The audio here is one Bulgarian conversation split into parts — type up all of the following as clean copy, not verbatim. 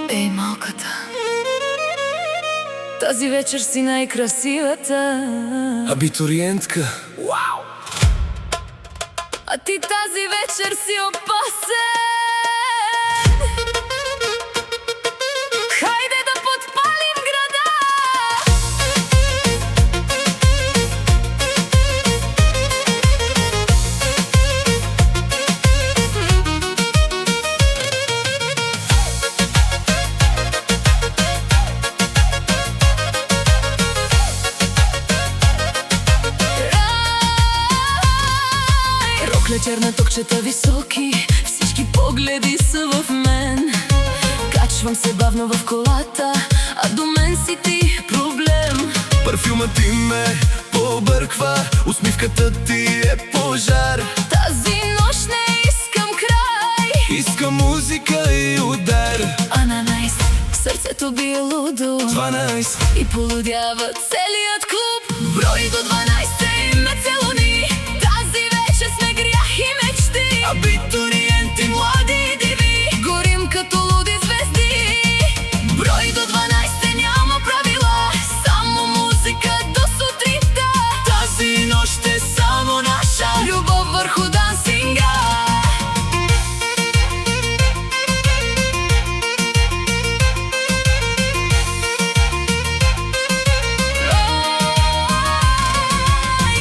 Ей, малката, тази вечер си най-красивата абитуриентка. Вау! А ти тази вечер си опасен. Хайде да подпалим града. Черна токчета високи, всички погледи са в мен. Качвам се бавно в колата, а до мен си ти проблем. Парфюмът ти ме побърква, усмивката ти е пожар. Тази нощ не искам край, искам музика и удар. а на найс сърцето бие лудо, 12 и полудява целият клуб. Брой до 12 и ме целуни. Тази вечер сме грях и мечти. абитуриенти, Млади и диви, горим като луди звезди. Брой до 12 няма правила, само музика до сутринта. тази нощ е само наша. Любов върху дансинга.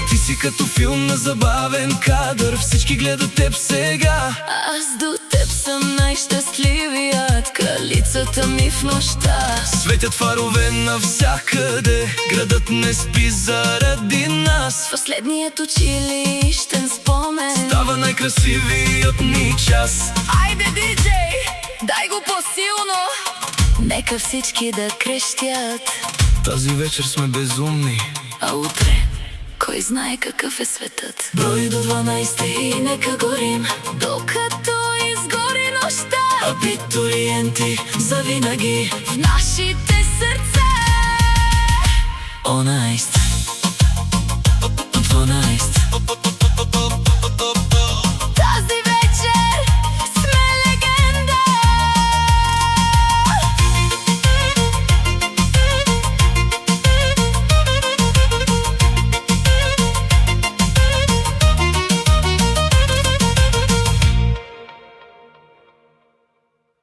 Ти си като филм на забавен кадър, всички гледат теб сега. Аз до теб съм най-щастливият, кралицата ми в нощта. Светят фарове навсякъде, градът не спи заради нас. Последният училищен спомен Става най-красивият ни час. Айде, диджей, дай го по-силно. Нека всички да крещят. Тази вечер сме безумни, А утре, кой знае какъв е светът. Брой до 12 и нека горим, докато изгори нощта. абитуриенти завинаги. В нашите сърца. О, найс, 12